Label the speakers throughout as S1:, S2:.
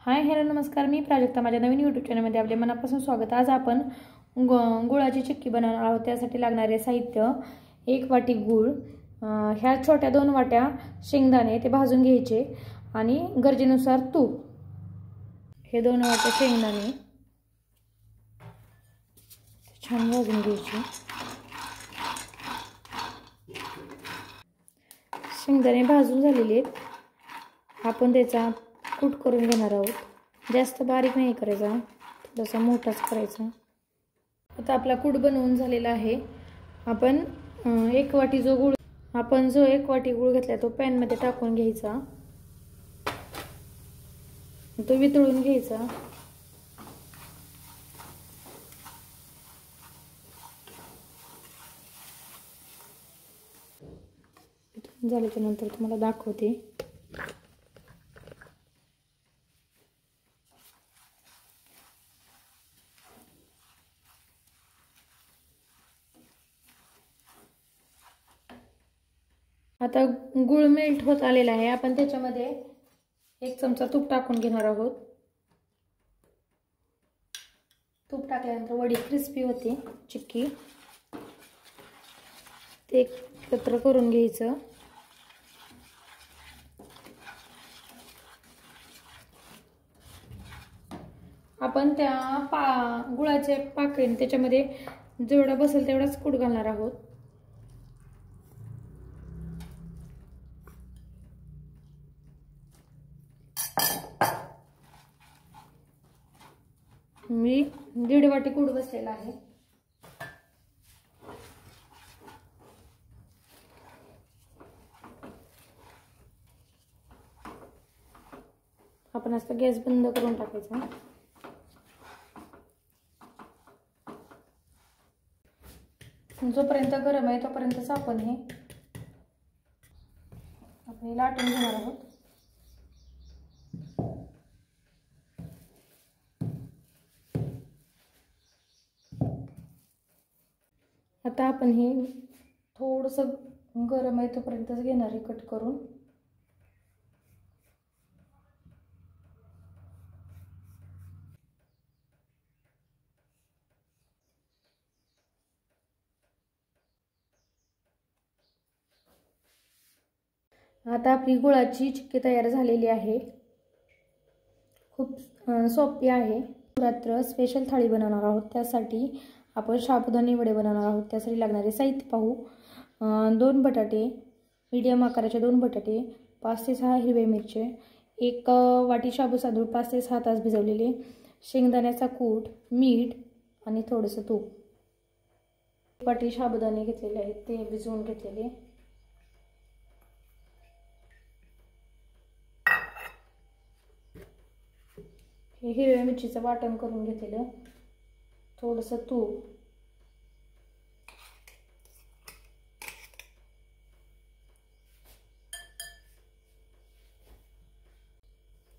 S1: Hi hello नमस्कार, मी प्राजक्ता. माझ्या नवीन YouTube चॅनलमध्ये आपले मनापासून स्वागत. आज आपण गुळाची चिक्की बनवणार आहोत. त्यासाठी लागणारे साहित्य: 1 वाटी गूळ, ह्या छोट्या 2 वाट्या शेंगदाणे ते भाजून घ्यायचे आणि गरजेनुसार तूप. हे 2 वाट्या शेंगदाणे छान भाजून घ्यायचे. शेंगदाणे भाजून झालेले आहेत. आपण त्याचा कूट करून घेणार आहोत. जास्त बारीक नाही करायचा, थोडासा मोठाच करायचा. आता आपला कूट बनवून झालेला आहे. आपण 1 वाटी जो गूळ घेतला तो पॅन मध्ये टाकून घ्यायचा. तो वितळून घ्यायचा. झाल्याच्या नंतर तुम्हाला दाखवते. आता गूळ मेल्ट होत आलेला आहे. आपण त्याच्यामध्ये 1 चमचा तूप टाकून घेणार आहोत. तूप टाकल्यानंतर वडी क्रिस्पी होते चिक्की. ते एकत्र करून घ्यायचं. आपण त्या गुळाचे पाकळी त्याच्यामध्ये जेवढा बसेल तेवढाच कूट घालणार आहोत. मी 1.5 वाटी कूट बसलेला आहे. आपण आता गॅस बंद करून टाकायचा. जोपर्यंत गरम आहे तोपर्यंतच आपण हे लाटून घेणार आहोत. आता आपण हे थोडंसं गरम आहे तोपर्यंतच घेणार आहे कट करून. आता आपली गुळाची चिक्की तयार झालेली आहे. खूप सोपी आहे. रात्र स्पेशल थाळी बनवणार आहोत. त्यासाठी आपण साबुदाणे वडे बनवणार आहोत. त्यासाठी लागणारे साहित्य पाहू. 2 बटाटे, मीडियम आकाराचे 2 बटाटे, 5 ते 6 हिरव्या मिरच्या, 1 वाटी शाबू तांदूळ 5 ते 6 तास भिजवलेले, शेंगदाण्याचा कूट, मीठ आणि थोडंसं तूप. 1 वाटी साबुदाणे घेतलेले आहेत, ते भिजवून घेतलेले. हे हिरव्या मिरचीचं वाटण करून घेतलेलं, थोडंसं तूप,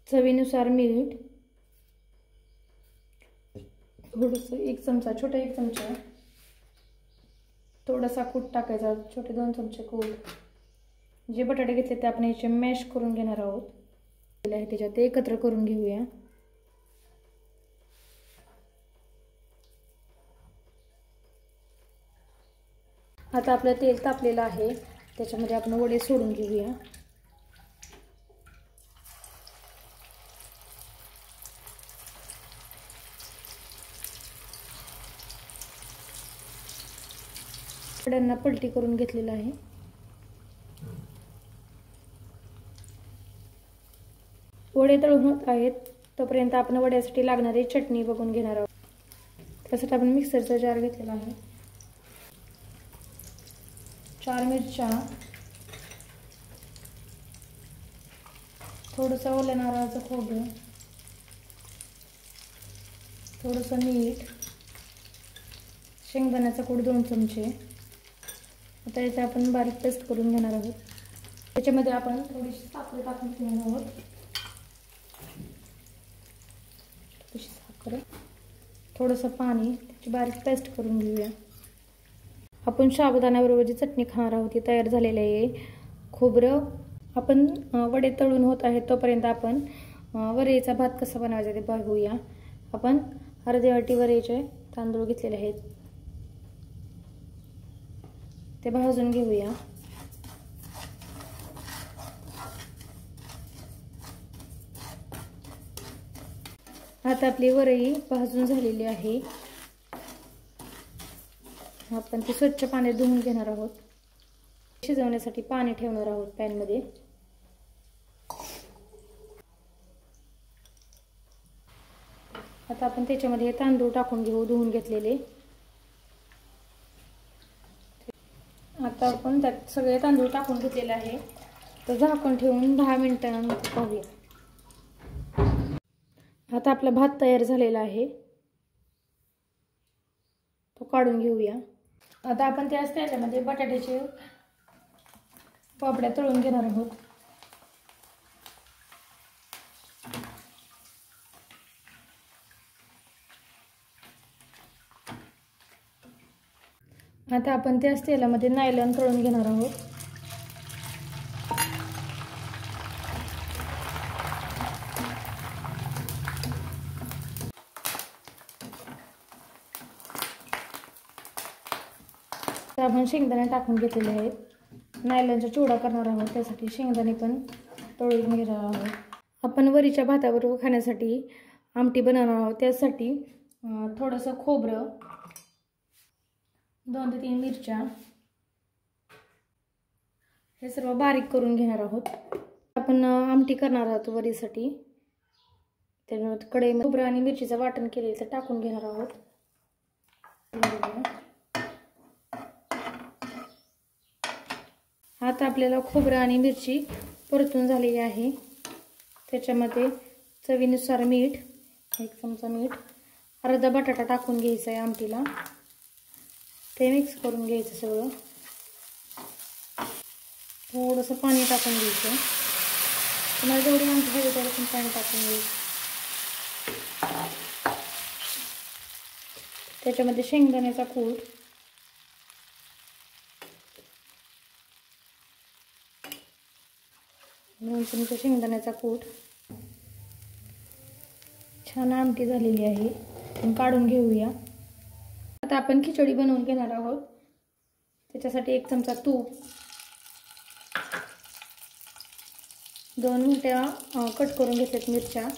S1: चवीनुसार मीठ, थोडंसं 1 चमचा, छोटा 1 चमचा थोडासा कूट टाकायचा. छोटे 2 चमचे कूट. जे बटाटे घेतले ते आपण याचे मॅश करून घेणार आहोत. त्याच्यात एकत्र करून घेऊया. आता आपलं तेल तापलेलं आहे. त्याच्यामध्ये आपण वडे सोडून घेऊया. वड्यांना पलटी करून घेतलेलं आहे. वडे तळून होत आहेत तोपर्यंत आपण वड्यासाठी लागणारी चटणी बघून घेणार आहोत. त्यासाठी आपण मिक्सरचा जार घेतलेला आहे. 4 मिरच्या, थोडंसं ओल्या नारळाचं खोबरं, थोडंसं मीठ, शेंगदाण्याचा कूट 2 चमचे. आता याचा आपण बारीक पेस्ट करून घेणार आहोत. त्याच्यामध्ये आपण थोडीशी साखर टाकून घेणार आहोत. थोडीशी साखर, थोडंसं पाणी, त्याची बारीक पेस्ट करून घेऊया. आपण साबुदाण्याबरोबर जी चटणी खाणार आहोत ती तयार झालेली आहे. खोबरं आपण वडे तळून होत आहेत तोपर्यंत आपण वरईचा भात कसा बनवायचा ते बघूया। आपण अर्धी वाटी वरईचे तांदूळ घेतलेले आहेत, ते भाजून घेऊया। आता आपली वरई भाजून झालेली आहे। आपण ती स्वच्छ पाण्यात धुवून घेणार आहोत। शिजवण्यासाठी पाणी ठेवणार आहोत पॅन मध्ये। आता आपण त्याच्यामध्ये तांदूळ टाकून घेऊ, धुवून घेतलेले। आता आपण त्यात सगळे तांदूळ टाकून घेतलेले आहे, तर झाकण ठेवून 10 मिनिटांनंतर पाहूया। आता आपला भात तयार झालेला आहे, तो काढून घेऊया। आता आपण त्याच तेलामध्ये बटाट्याचे पापड्या तळून घेणार आहोत। आता आपण त्याच तेलामध्ये नायलॉन तळून घेणार आहोत। आपण शेंगदाणे टाकून घेतलेले आहेत। नायलॉनचा चिवडा करणार आहोत, त्यासाठी शेंगदाणे पण तळून घेणार आहोत। आपण वरीच्या भाताबरोबर खाण्यासाठी आमटी बनवणार आहोत। त्यासाठी थोडंसं खोबरं, 2 ते 3 मिरच्या, हे सर्व बारीक करून घेणार आहोत। आपण आमटी करणार आहोत वरीसाठी, त्याच्यामध्ये कढईमध्ये खोबरं आणि मिरचीचं वाटण केलेलं ते टाकून घेणार आहोत। आता आपल्याला खोबरं आणि मिरची परतून झालेली आहे। त्याच्यामध्ये चवीनुसार मीठ, 1 चमचा मीठ, अर्धा बटाटा टाकून घ्यायचा आहे आमटीला, ते मिक्स करून घ्यायचं सगळं। थोडंसं पाणी टाकून घ्यायचं, तुम्हाला जेवढी आमटी हवी तेवढं पण पाणी टाकून घ्यायचं। त्याच्यामध्ये शेंगदाण्याचा कूट, चमचा शेंगदाण्याचा कूट, छान आमटी झालेली आहे, आपण काढून घेऊया। आता आपण खिचडी बनवून घेणार आहोत। त्याच्यासाठी 1 चमचा तूप, 2 मोठ्या कट करून घेतल्यात मिरच्या,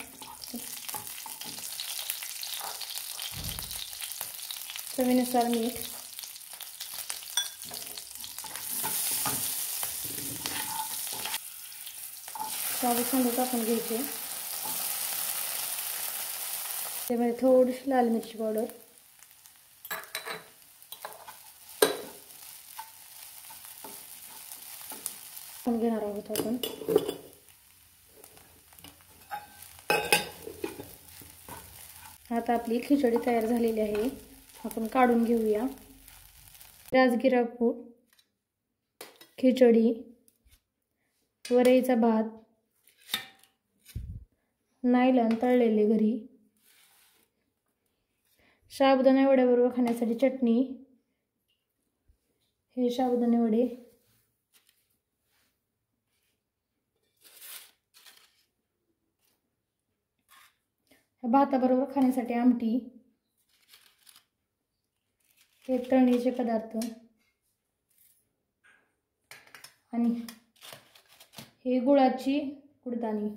S1: चवीनुसार मीठ, साधे कांदे टाकून घ्यायचे, त्यामध्ये थोडीशी लाल मिरची पावडर, घेणार आहोत आपण। आता आपली खिचडी तयार झालेली आहे, आपण काढून घेऊया। राजगिरा कूट, खिचडी, वरईचा भात, नायलॉन तळलेले घरी, साबुदाणा वड्याबरोबर खाण्यासाठी चटणी, हे साबुदाणे वडे, भाताबरोबर खाण्यासाठी आमटी, हे तळणीचे पदार्थ, आणि हे गुळाची कुडदाणी।